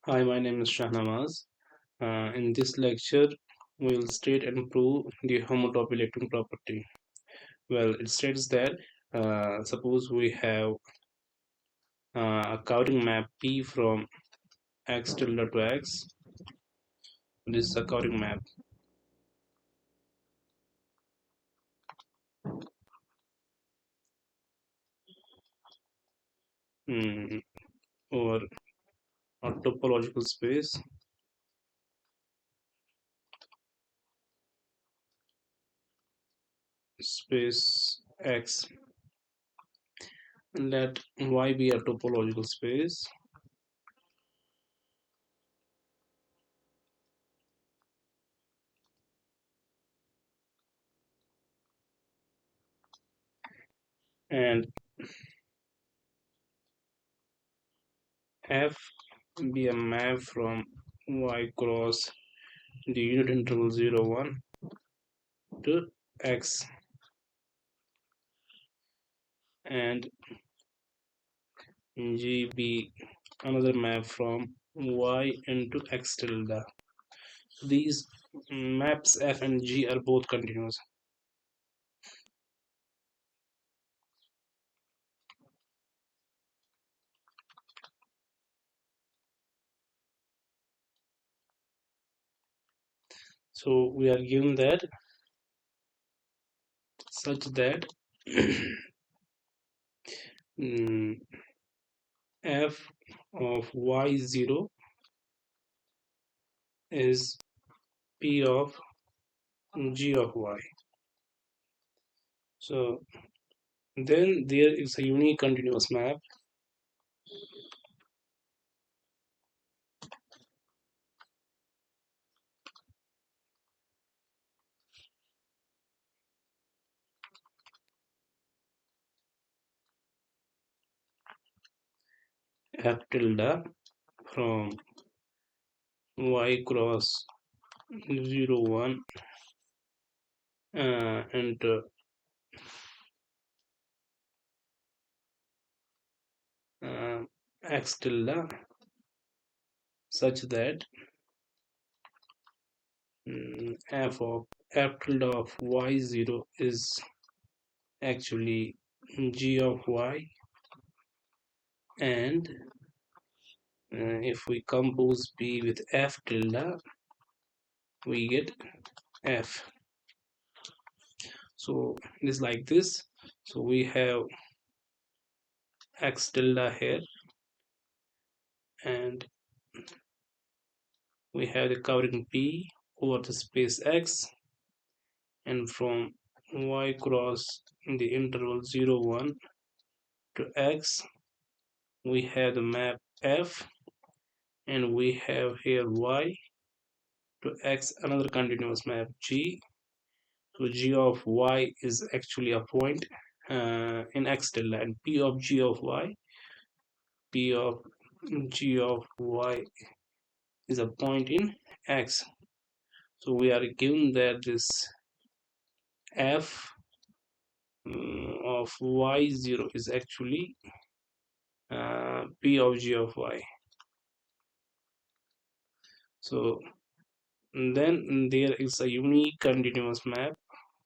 Hi, my name is Shahnawaz. In this lecture, we will state and prove the homotopy electron property. Well, it states that suppose we have a counting map P from x tilde to x. This is a counting map. mm, over a topological space x. Let y be a topological space and f be a map from y cross the unit interval 0 1 to x, and G be another map from y into x tilde. These maps f and g are both continuous. So we are given that such that mm, f of y0 is p of g of y. So then there is a unique continuous map f tilde from y cross 0 1 into uh, x tilde such that f tilde of y0 is actually g of y, and if we compose p with f tilde we get f. So it is like this. So we have x tilde here, and we have the covering p over the space x, and from y cross in the interval 0 1 to x we have the map f, and we have here y to x another continuous map g. So g of y is actually a point in x tilde, and p of g of y, p of g of y is a point in x. So we are given that this f of y0 is actually p of g of y. So then there is a unique continuous map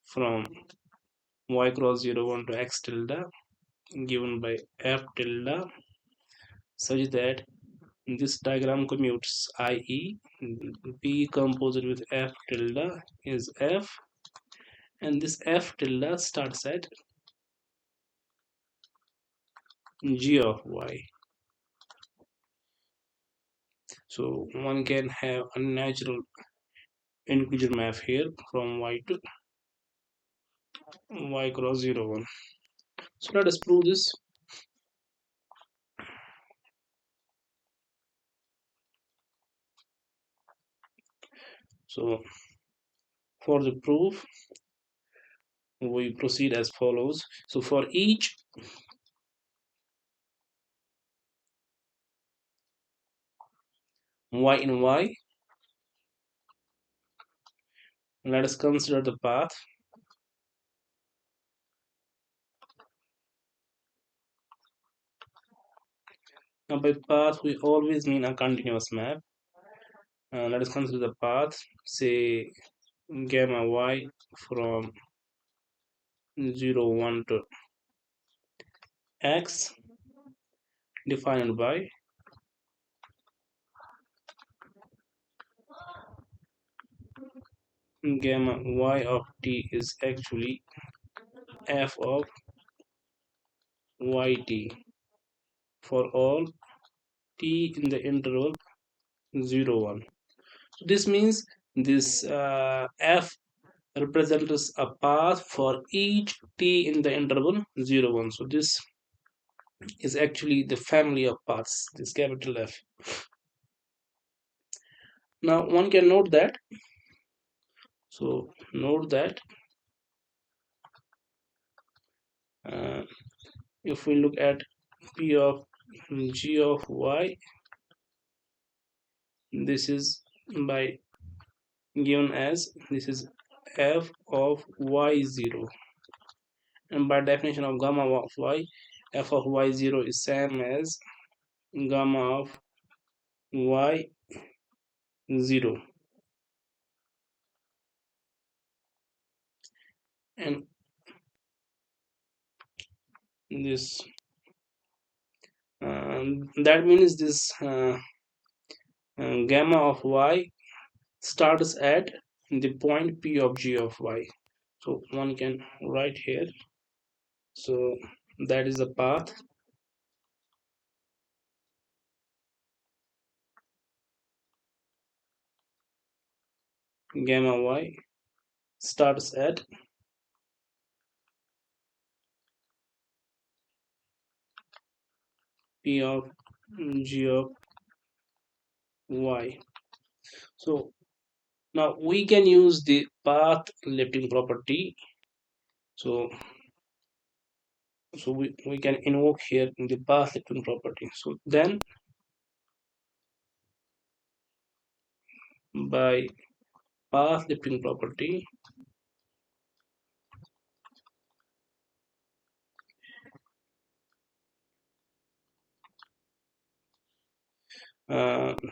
from y cross 0 1 to x tilde given by f tilde such that this diagram commutes, i.e. p composite with f tilde is f, and this f tilde starts at g of y. So one can have a natural integer map here from y to y cross 0 1. So let us prove this. So for the proof we proceed as follows. So for each y in y, let us consider the path Now by path we always mean a continuous map. Let us consider the path, say gamma y from 0 1 to x, defined by gamma y of t is actually f of yt for all t in the interval 0 1. This means this f represents a path for each t in the interval 0 1. So this is actually the family of paths, this capital F. Now one can note that. So note that uh, if we look at p of g of y, this is by given as this is f of y0, and by definition of gamma of y, f of y0 is same as gamma of y0, and this that means this gamma of y starts at the point p of g of y. So one can write here. So that is the path gamma y starts at p of g of y. So now we can use the path lifting property. So we can invoke here the path lifting property. So then by path lifting property,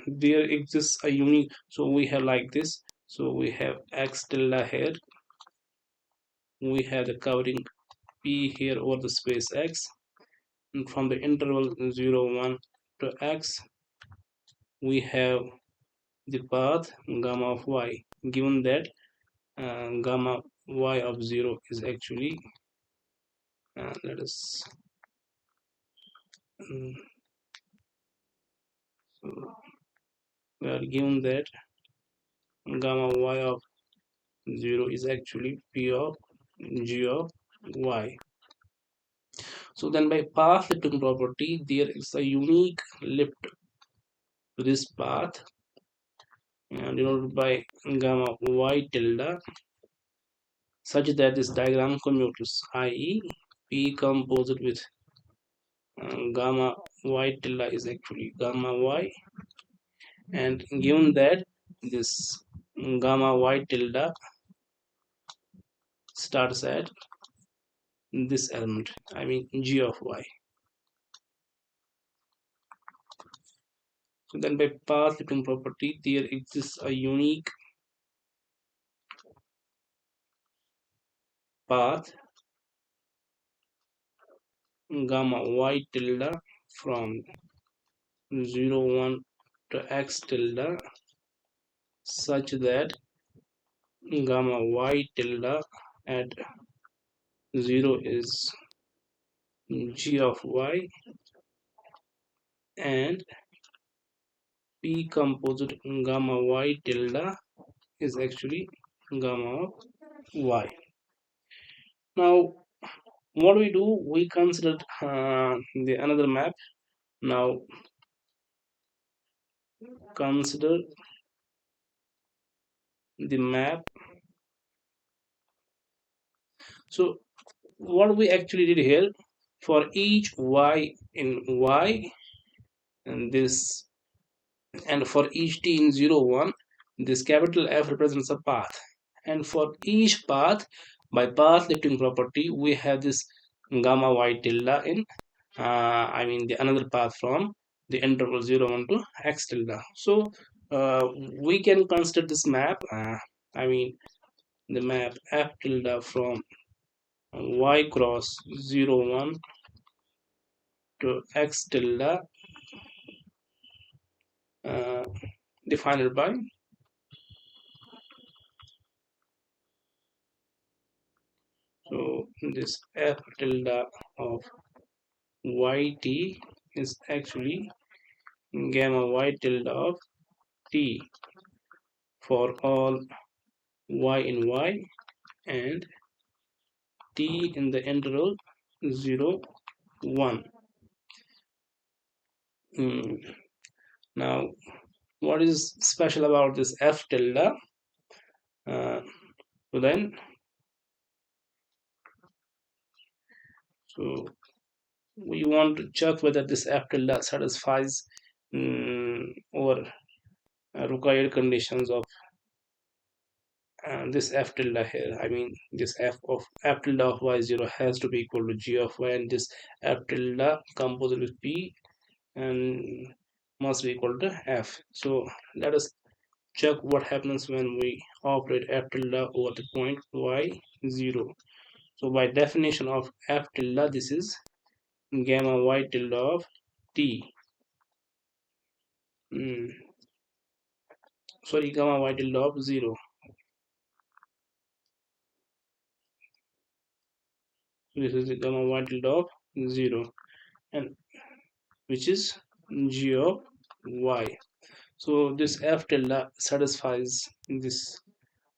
there exists a unique, so we have like this. So we have x tilde here, we have the covering p here over the space x, and from the interval 0 1 to x we have the path gamma of y, given that gamma y of 0 is actually let us um, so we are given that gamma y of 0 is actually p of g of y. So then by path lifting property, there is a unique lift to this path denoted by gamma y tilde, such that this diagram commutes, i.e. p composite with gamma y tilde is actually gamma y, and given that this gamma y tilde starts at this element, I mean g of y. So then by path lifting property, there exists a unique path gamma y tilde from 0 1 to x tilde, such that gamma y tilde at 0 is g of y, and p composite gamma y tilde is actually gamma of y. Now what we do, we considered the another map. Now consider the map. So what we actually did here, for each y in y, and this, and for each t in 0 1, this capital F represents a path, and for each path, by path lifting property, we have this gamma y tilde in I mean the another path from the interval 0 1 to x tilde. So we can consider this map, I mean the map f tilde from y cross 0 1 to x tilde, uh, defined by so this f tilde of yt is actually gamma y tilde of t for all y in y and t in the interval 0 1. Now what is special about this f tilde? uh, so then so we want to check whether this f tilde satisfies or required conditions of this f tilde here. I mean this f tilde of y0 has to be equal to g of y, and this f tilde composite with p and must be equal to f. So let us check what happens when we operate f tilde over the point y0. So by definition of f tilde, this is gamma y tilde of t. mm, Sorry, gamma y tilde of 0. This is the gamma y tilde of 0, and which is g of y. So this f tilde satisfies this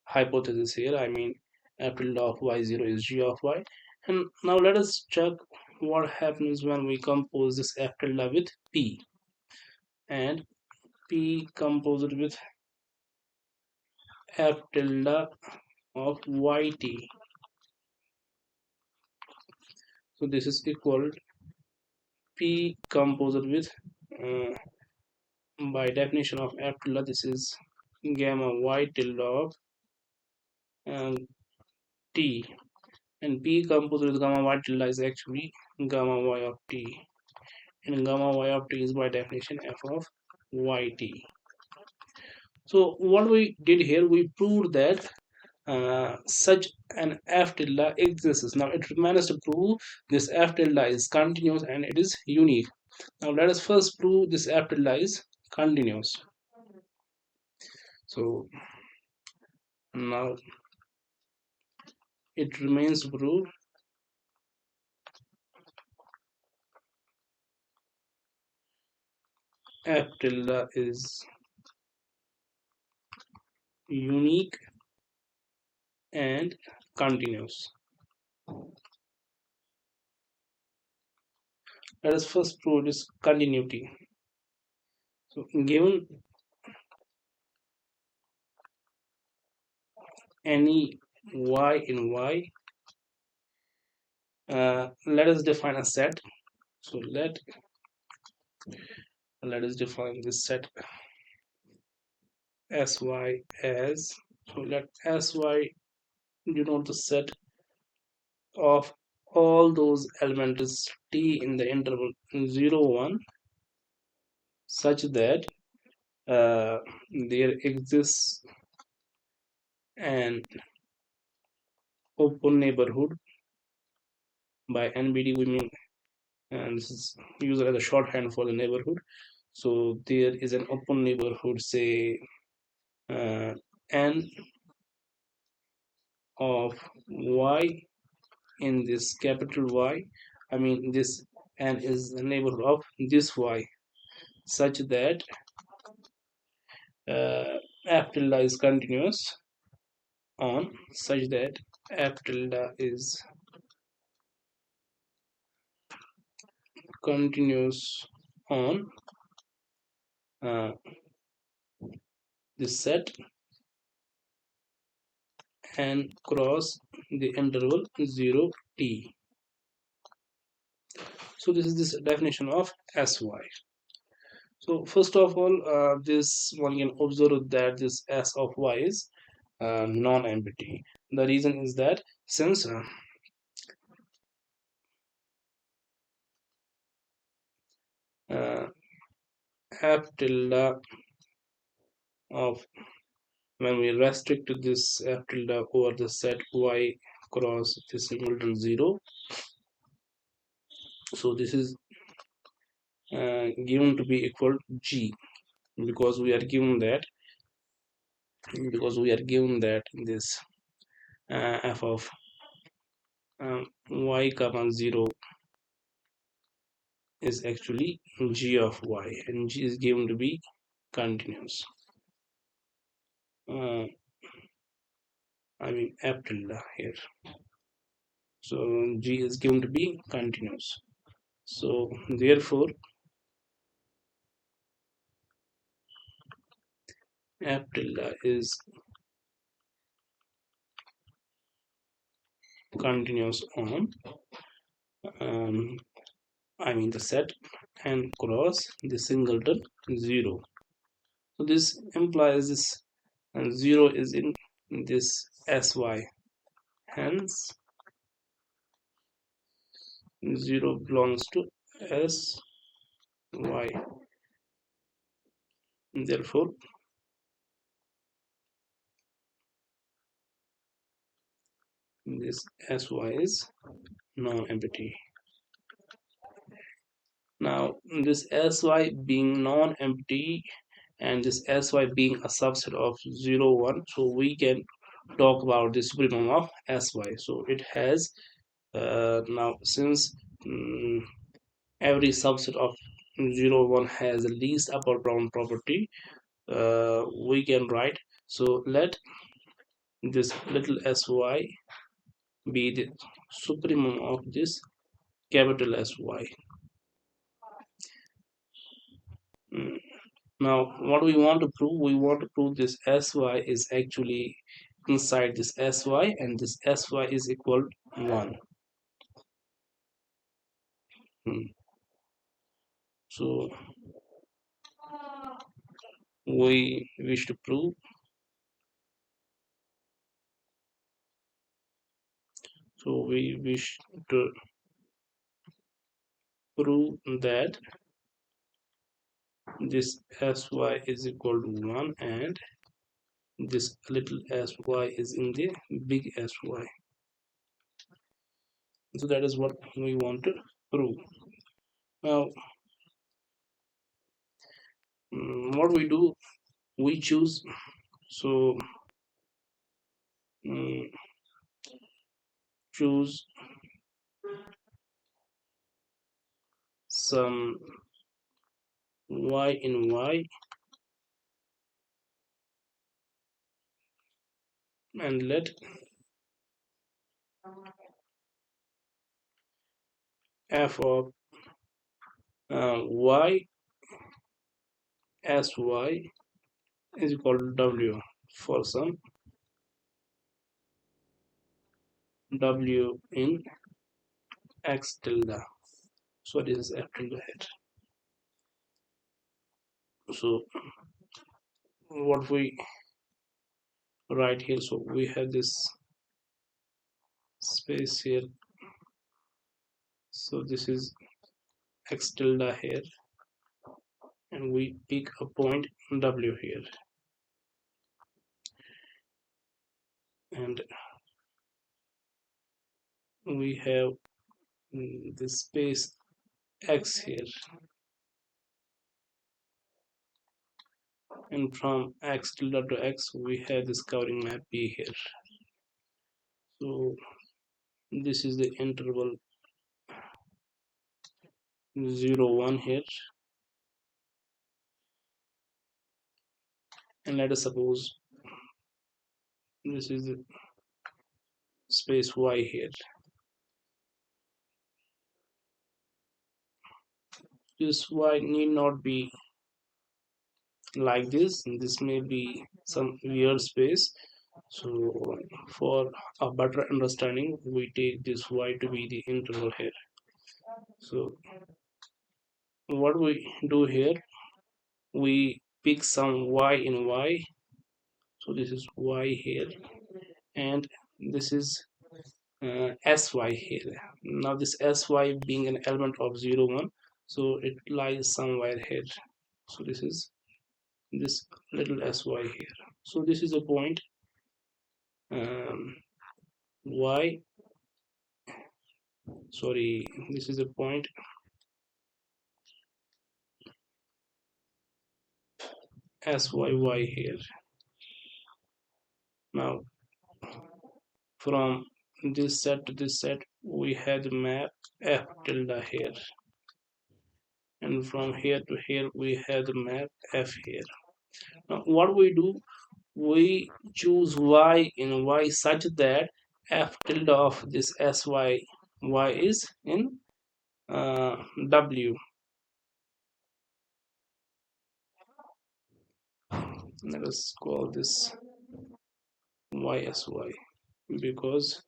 hypothesis here. I mean f tilde of y0 is g of y. And now let us check what happens when we compose this f tilde with p, and p composed with f tilde of yt. So this is equal p composed with uh, by definition of f tilde, this is gamma y tilde of t, and p composed with gamma y tilde is actually gamma y of t, and gamma y of t is by definition f of yt. So what we did here, we proved that such an f tilde exists. Now it remains to prove this f tilde is continuous and it is unique. Now let us first prove this f tilde is continuous. So now it remains to prove f tilde is unique and continuous. Let us first prove this continuity. So given any y in y, let us define a set. So let us define this set sy as, so let sy denote the set of all those elements t in the interval 0 1 such that uh, there exists an open neighborhood. By nbd we mean, and this is used as a shorthand for the neighborhood. So there is an open neighborhood, say n of y in this capital Y. I mean this n is the neighborhood of this y such that f tilde is continuous on, such that f tilde is continuous on uh, this set and cross the interval 0 t. So this is this definition of sy. So first of all, this one can observe that this s of y is non-empty. The reason is that since uh, f tilde of, when we restrict this f tilde over the set y cross this singleton 0, so this is given to be equal to g, because we are given that, this f of y comma 0 is actually g of y, and g is given to be continuous. uh, I mean f tilde here, so g is given to be continuous, so therefore f tilde is continuous on I mean the set n cross the singleton 0. So this implies this 0 is in this sy, hence 0 belongs to sy. Therefore this sy is non-empty. Now this sy being non-empty and this sy being a subset of 0 1, so we can talk about the supremum of sy. So it has now since every subset of 0 1 has the least upper bound property, we can write, so let this little sy be the supremum of this capital Sy. Now what we want to prove, this sy is actually inside this sy, and this sy is equal to 1. So we wish to prove, that this sy is equal to 1 and this little sy is in the big sy. So that is what we want to prove. Now what we do, we choose, so choose some y in y and let f of y sy is equal to w for some w in x tilde. So this is f tilde here. So what we write here, so we have this space here, so this is x tilde here, and we pick a point w here, and we have this space x here, and from x tilde to x we have this covering map p here. So this is the interval 0 1 here, and let us suppose this is the space y here. This y need not be like this may be some weird space, so for a better understanding we take this y to be the interval here. So what we do here, we pick some y in y, so this is y here, and this is sy here. Now this sy being an element of 0 1, so it lies somewhere here. So this is this little sy here. So this is a point um, y, sorry, this is a point syy here. Now from this set to this set we had the map f tilde here, and from here to here we have the map f here. Now what we do, we choose y in y such that f tilde of this sy y is in w. Let us call this ysy because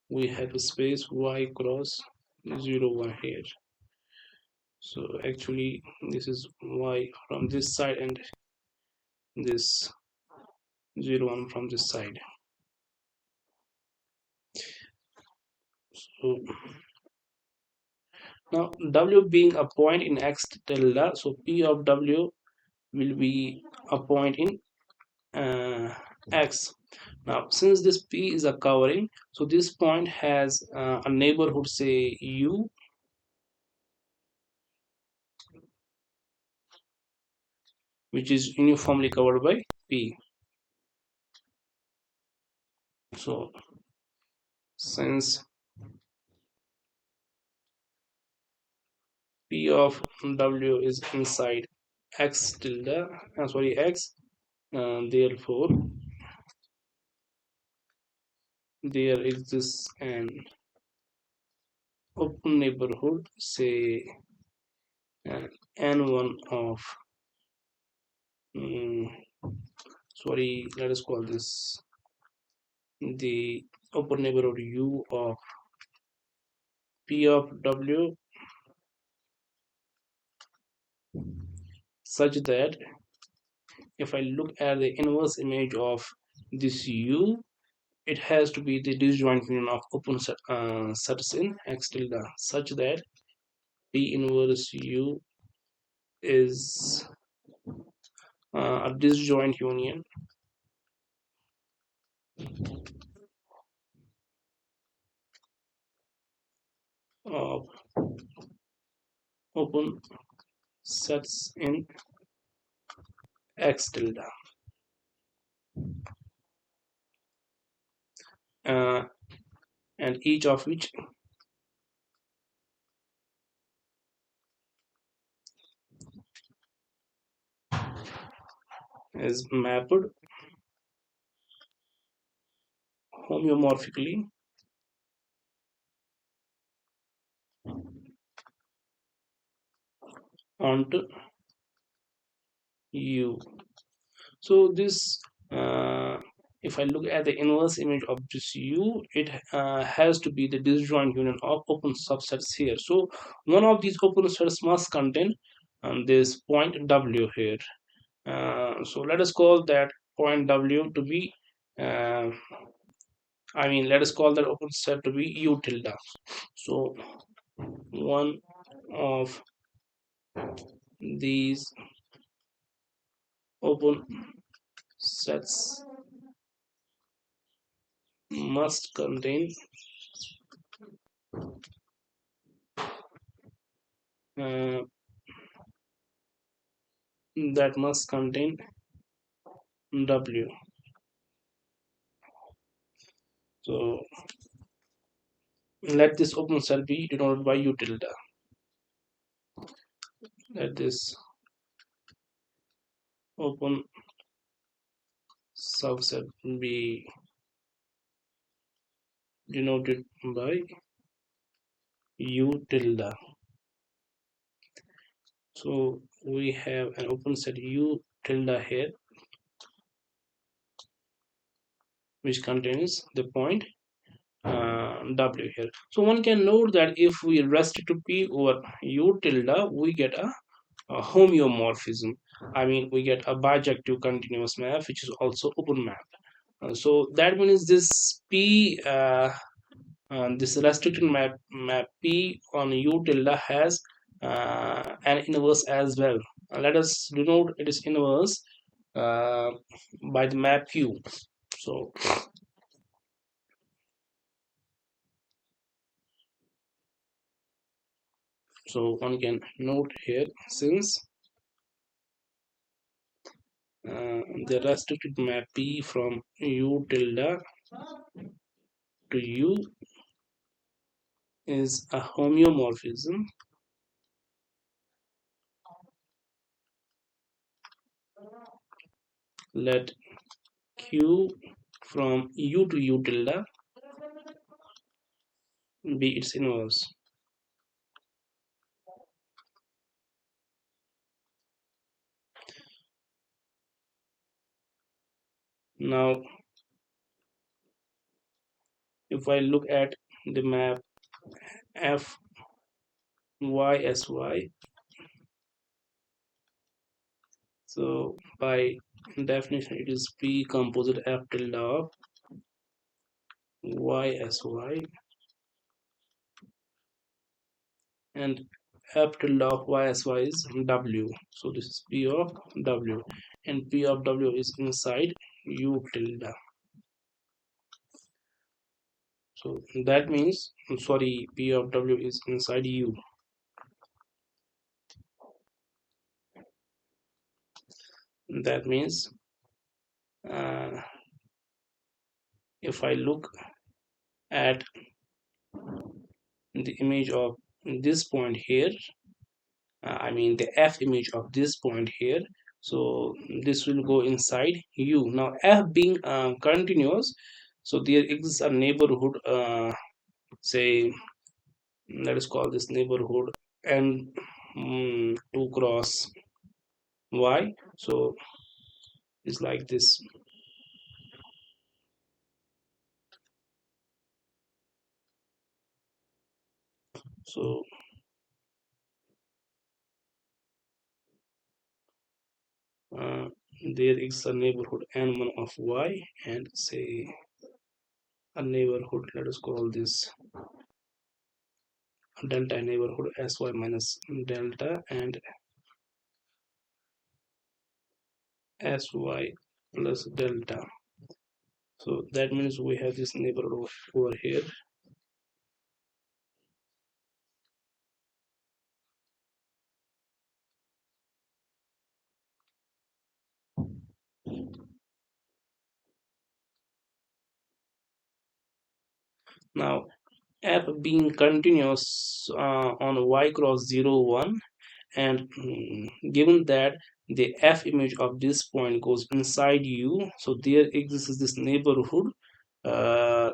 we have a space y cross 0 1 here. So actually this is y from this side and this 0 1 from this side. So now w being a point in x tilde, so p of w will be a point in x. Now since this p is a covering, so this point has a neighborhood, say u, which is uniformly covered by p. So since p of w is inside x tilde, sorry x, therefore there exists an open neighborhood, say n1 of sorry, let us call this the open neighborhood u of p of w such that if I look at the inverse image of this u, it has to be the disjoint union of open sets in x tilde such that p inverse u is a disjoint union of open sets in x tilde, uh, and each of which is mapped homeomorphically onto u. So this if I look at the inverse image of this u, it has to be the disjoint union of open subsets here. So one of these open sets must contain this point w here. So let us call that point w to be let us call that open set to be u tilde. So one of these open sets must contain uh, that must contain w. So let this open set be denoted by u tilde. Let this open subset be denoted by u tilde. So we have an open set u tilde here, which contains the point w here. So one can note that if we restrict to p over u tilde, we get a homeomorphism. We get a bijective continuous map, which is also open map. So that means this p, this restricted map p on u tilde has an inverse as well. let us denote its inverse uh, by the map q. So one can note here, since the restricted map p from u tilde to u is a homeomorphism, let q from u to u tilde be its inverse. Now if I look at the map f y s y, so by definition it is p composite f tilde of y s y, and f tilde of y s y is w. So this is p of w, and p of w is inside u tilde. So that means, sorry, p of w is inside u. That means uh, if I look at the image of this point here, I mean the f image of this point here, so this will go inside u. Now f being continuous, so there exists a neighborhood, say, let us call this neighborhood n 2 cross y. So it's like this. So uh, there is a neighborhood n1 of y, and say a neighborhood, let us call this delta neighborhood sy minus delta, and sy plus delta. So that means we have this neighborhood over here. Now f being continuous on y cross 0 1, and given that the f image of this point goes inside u, so there exists this neighborhood,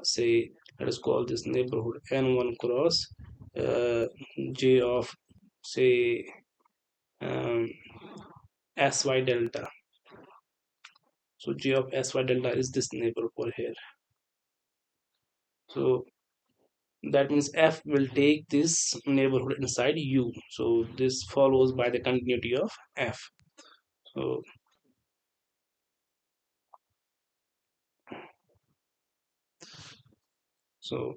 say, let us call this neighborhood n1 cross j of, say, um, sy delta. So j of sy delta is this neighborhood over here. So that means f will take this neighborhood inside u. So this follows by the continuity of f. So so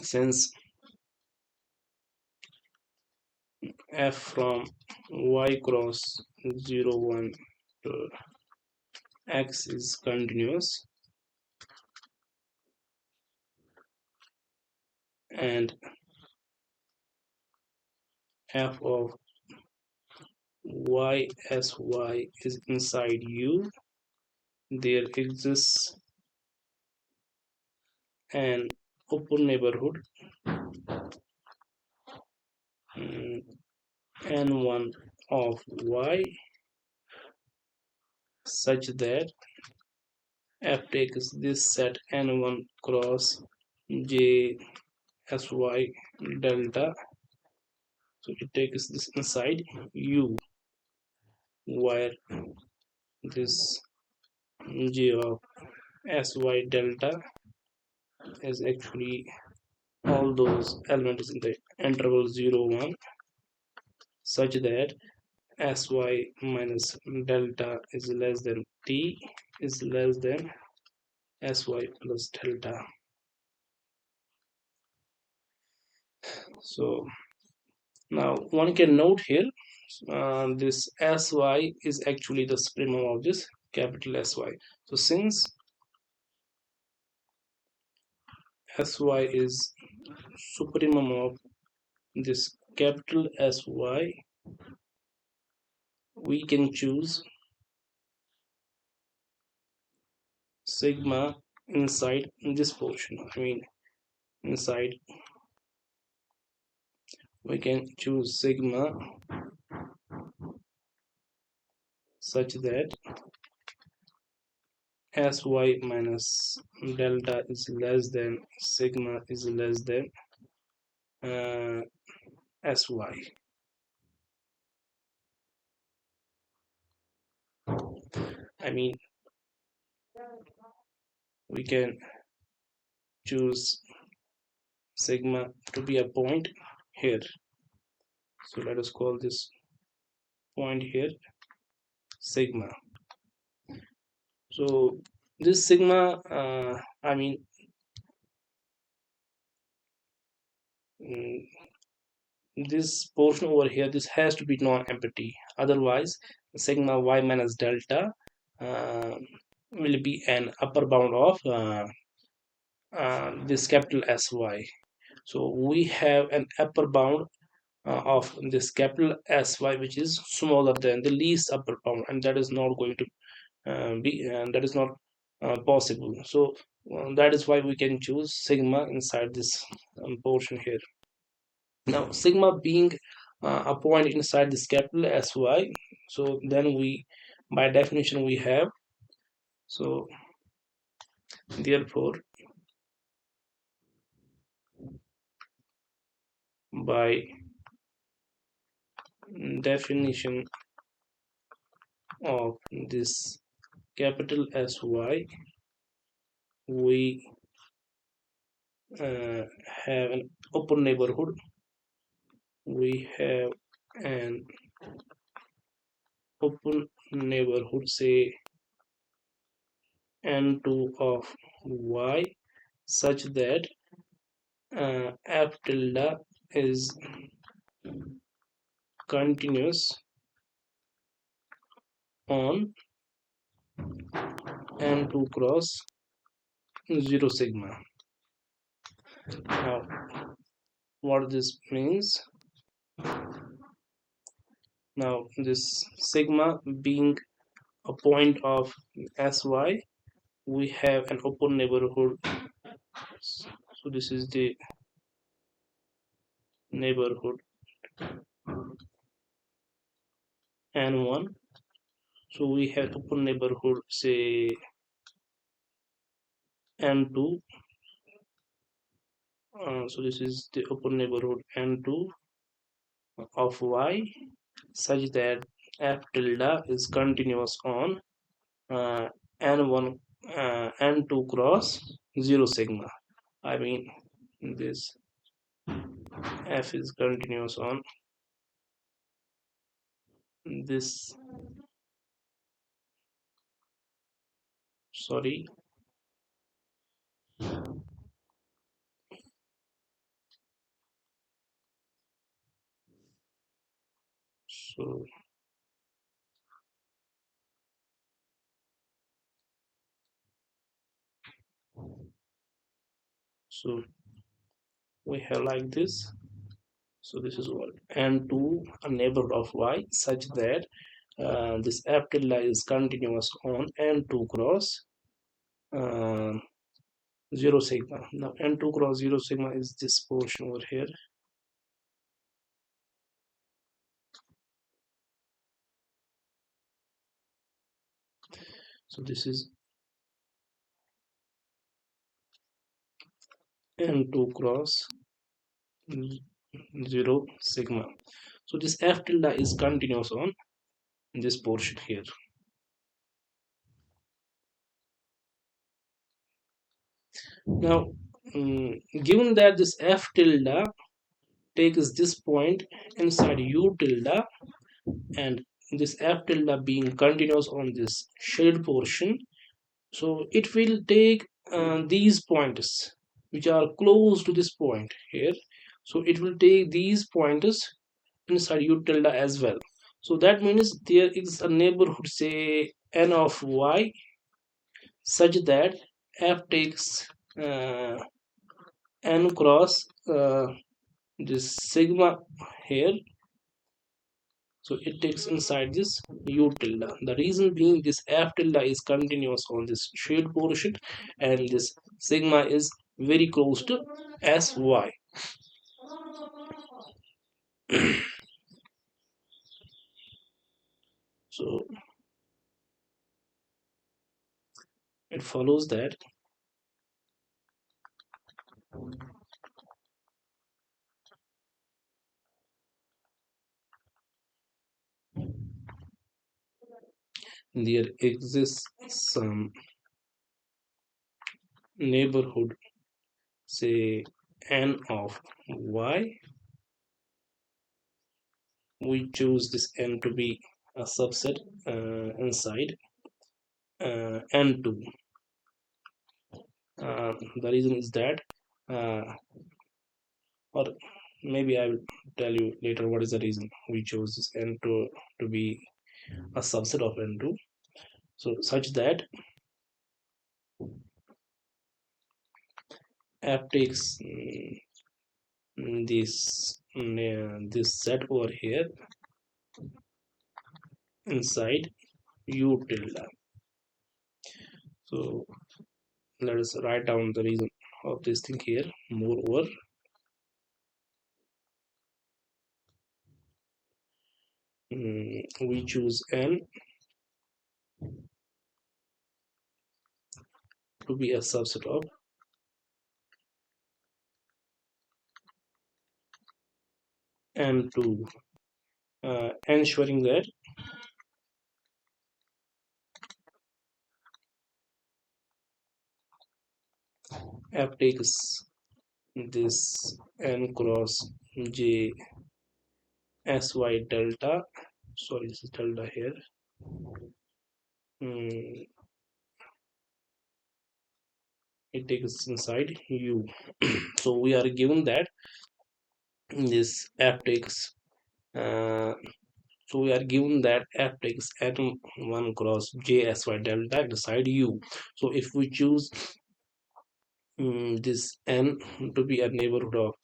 since f from y cross 0 1 to x is continuous, and f of y sy is inside u, there exists an open neighborhood n1 of y such that f takes this set n1 cross j sy delta. So it takes this inside u, where this j of sy delta is actually all those elements in the interval 0 1, such that sy minus delta is less than t is less than sy plus delta. So Now one can note here, this sy is actually the supremum of this capital Sy. So since sy is supremum of this capital Sy, we can choose sigma inside this portion. I mean, inside we can choose sigma such that sy minus delta is less than sigma is less than uh, sy. I mean, we can choose sigma to be a point here. So let us call this point here sigma. So this sigma, I mean, mm, this portion over here, this has to be non-empty. Otherwise, sigma y minus delta uh, will be an upper bound of this capital Sy. So we have an upper bound of this capital Sy, which is smaller than the least upper bound, and that is not going to that is not possible. So that is why we can choose sigma inside this portion here. Now sigma being a point inside this capital Sy, so then we, by definition, we have, so therefore by definition of this capital Sy, we have an open neighborhood. We have an open neighborhood, say n2 of y, such that f tilde is continuous on n2 cross 0 sigma. Now what this means, now this sigma being a point of Sy, we have an open neighborhood. So this is the neighborhood n1. So we have open neighborhood, say n2. So this is the open neighborhood n2 of y, such that f tilde is continuous on n1 n2 cross 0 sigma. I mean, this f is continuous on this, sorry, so so we have like this. So this is what n2 a neighborhood of y, such that this f tilde is continuous on n2 cross uh, 0 sigma. Now n2 cross 0 sigma is this portion over here. So this is n2 cross 0 sigma. So this f tilde is continuous on this portion here. Now given that this f tilde takes this point inside u tilde, and this f tilde being continuous on this shaded portion, so it will take these points which are close to this point here. So it will take these points inside u tilde as well. So that means there is a neighborhood, say n of y, such that f takes uh, n cross this sigma here. So it takes inside this u tilde. The reason being this f tilde is continuous on this shade portion, and this sigma is very close to sy. So it follows that there exists some neighborhood, say n of y. We choose this n to be a subset inside n2. The reason is that, uh, or maybe I will tell you later what is the reason we chose this n to be a subset of n2. So such that f takes this set over here inside u tilde. So let us write down the reason of this thing here. Moreover, we choose n to be a subset of n2, ensuring that f takes this n cross j sy delta. Sorry, this is delta here. Mm, it takes inside u. So we are given that this f takes uh, so we are given that f takes n1 cross j sy delta inside u. So if we choose this n to be a neighborhood of,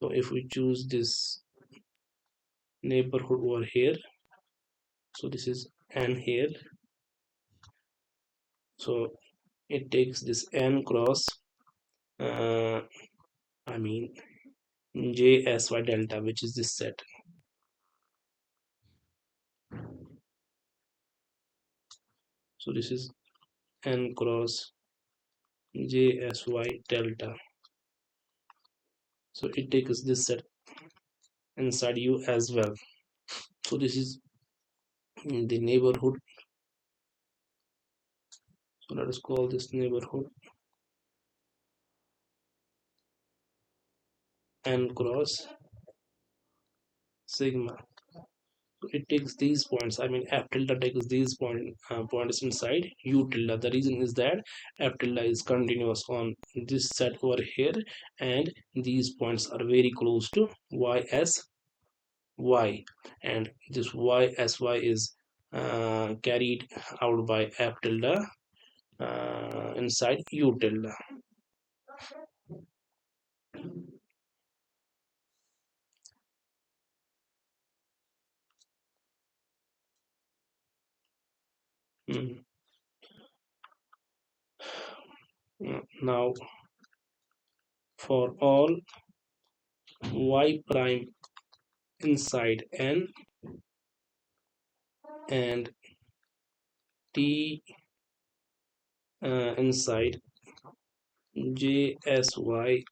so if we choose this neighborhood over here, so this is n here. So it takes this n cross uh, I mean j sy delta, which is this set. So this is n cross j sy delta. So it takes this set inside u as well. So this is the neighborhood. So let us call this neighborhood n cross sigma. So it takes these points. I mean, f tilde takes these points inside u tilde. The reason is that f tilde is continuous on this set over here, and these points are very close to y, and this y is carried out by f tilde inside u tilde. Mm. Now, for all y prime inside n and t inside jsy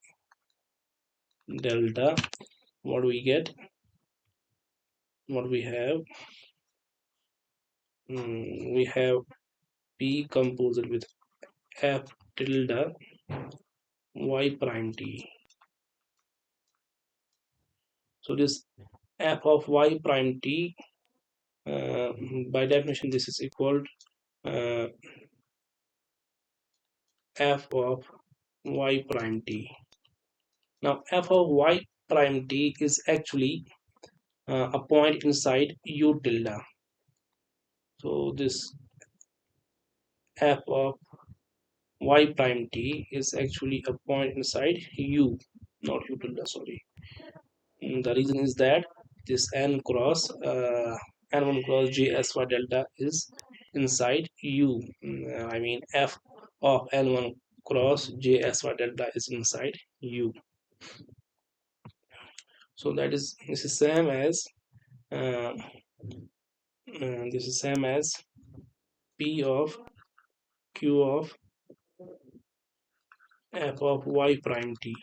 delta, what we get, what we have, we have p composed with f tilde y prime t. So this f of y prime t, uh, by definition this is equal uh, f of y prime t. Now f of y prime t is actually a point inside u tilde. So this f of y prime t is actually a point inside u, not u tilde, sorry. The reason is that this n1 cross jsy delta is inside u. I mean f of n1 cross jsy delta is inside u. So that is this is same as uh, this is same as p of q of f of y prime t,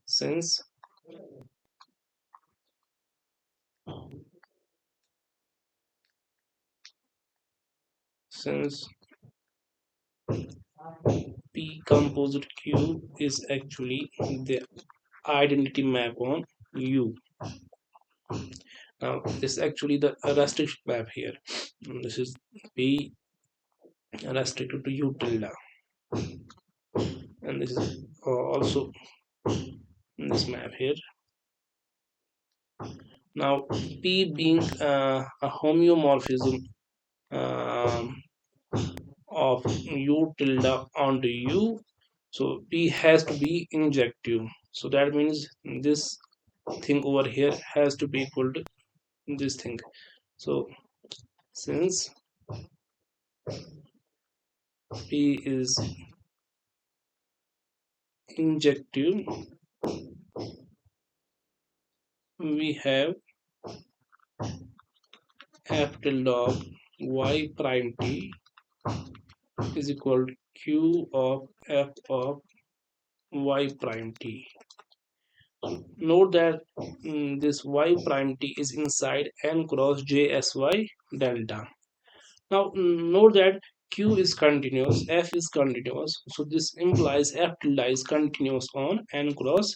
since since p composite q is actually the identity map on u. Now this is actually the restriction map here. This is p restricted to u tilde, and this is also this map here. Now p being a homeomorphism um, of u tilde onto u, so p has to be injective. So that means this thing over here has to be equal to this thing. So since p is injective, we have f tilde of y prime t is equal to q of f of y prime t. Note that this y prime t is inside n cross jsy delta. Now note that q is continuous, f is continuous, so this implies f tilde is continuous on n cross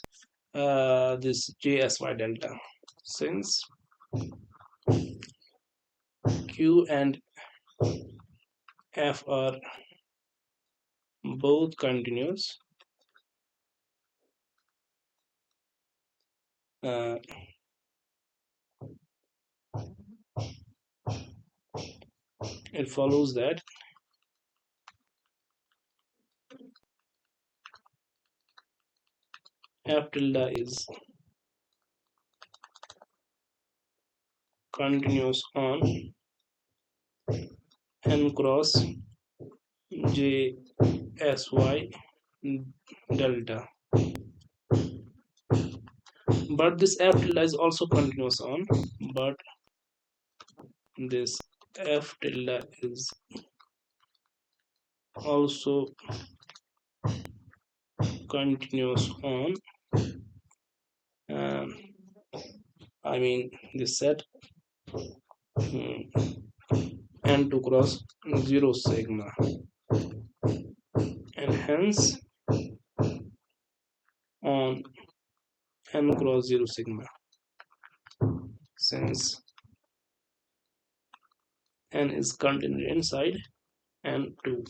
this jsy delta. Since q and f are both continuous, uh, it follows that f tilde is continuous on n cross jsy delta, but this f tilde is also continuous on, but this f tilde is also continuous on um, I mean this set n2 cross 0 sigma, and hence on n cross 0 sigma, since n is contained inside n2.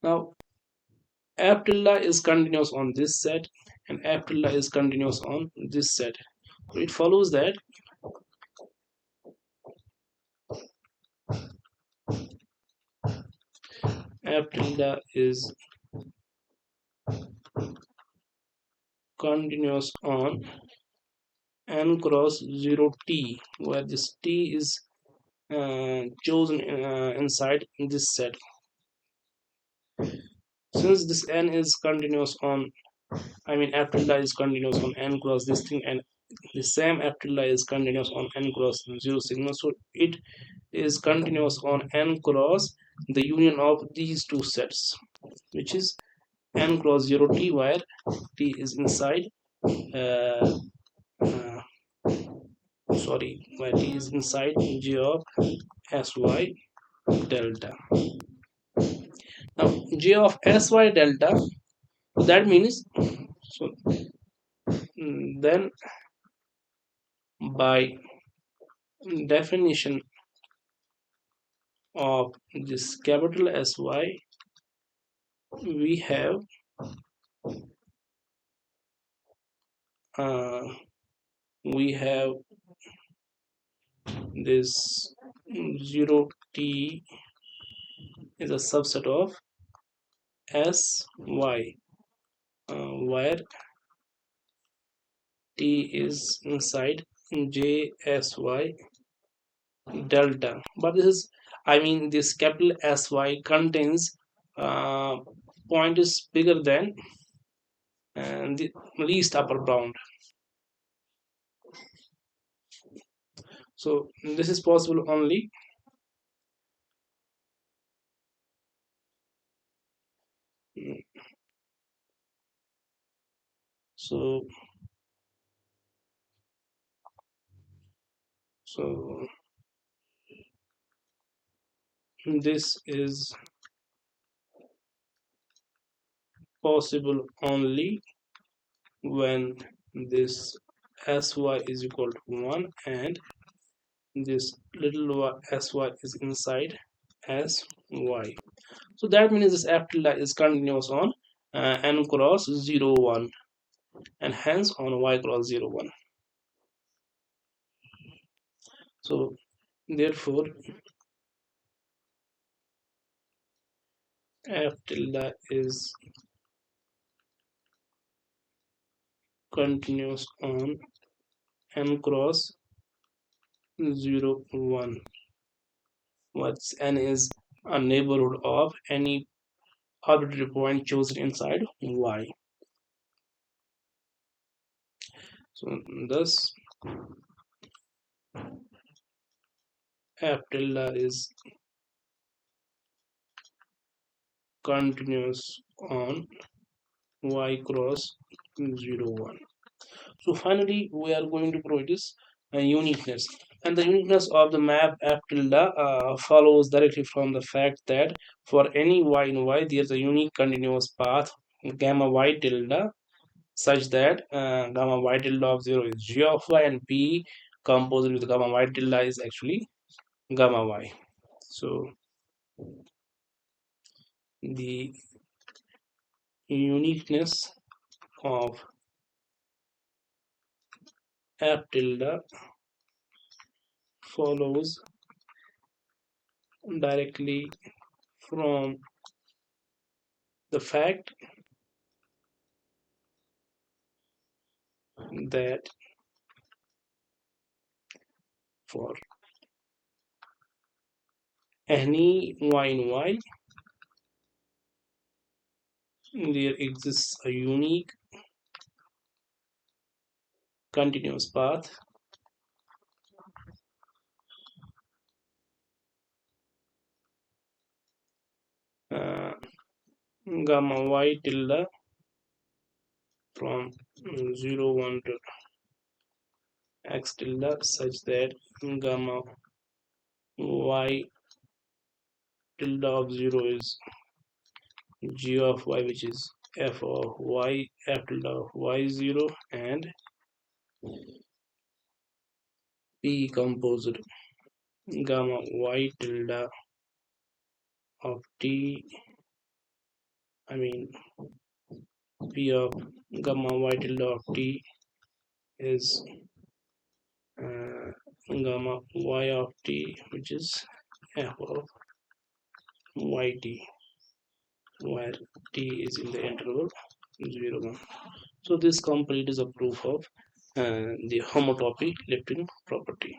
Now f tilde is continuous on this set and f tilde is continuous on this set. So it follows that f tilde is continuous on n cross 0 t, where this t is chosen inside this set. Since this n is continuous on, I mean f tilde is continuous on n cross this thing, and the same f tilde is continuous on n cross 0 sigma, so it is continuous on n cross the union of these two sets, which is n cross 0 t, where t is inside uh, uh, sorry, where t is inside j of sy delta. Now j of sy delta, that means, so then by definition of this capital Sy, we have uh, we have this 0t is a subset of sy, where t is inside jsy delta. But this is, I mean, this capital sy contains uh, point is bigger than the least upper bound. So this is possible only. So so this is possible only when this sy is equal to 1 and this little sy is inside sy. So that means this f tilde is continuous on n cross 0 1 and hence on y cross 0 1. So therefore f tilde is continuous on n cross 0 1, what's n is a neighborhood of any arbitrary point chosen inside y. So thus f tilde is continuous on y cross 0 1. So finally we are going to provide this uniqueness, and the uniqueness of the map f tilde follows directly from the fact that for any y in y there is a unique continuous path gamma y tilde such that gamma y tilde of 0 is g of y and p composed with gamma y tilde is actually gamma y. So the uniqueness of f tilde follows directly from the fact that for any y in y there exists a unique continuous path uh, gamma y tilde from 0 1 to x tilde such that gamma y tilde of 0 is g of y, which is f of y f tilde of y0, and p composed gamma y tilde of t, I mean p of gamma y tilde of t is uh, gamma y of t, which is f of yt, where t is in the interval 0 1. So this complete is a proof of the homotopy lifting property.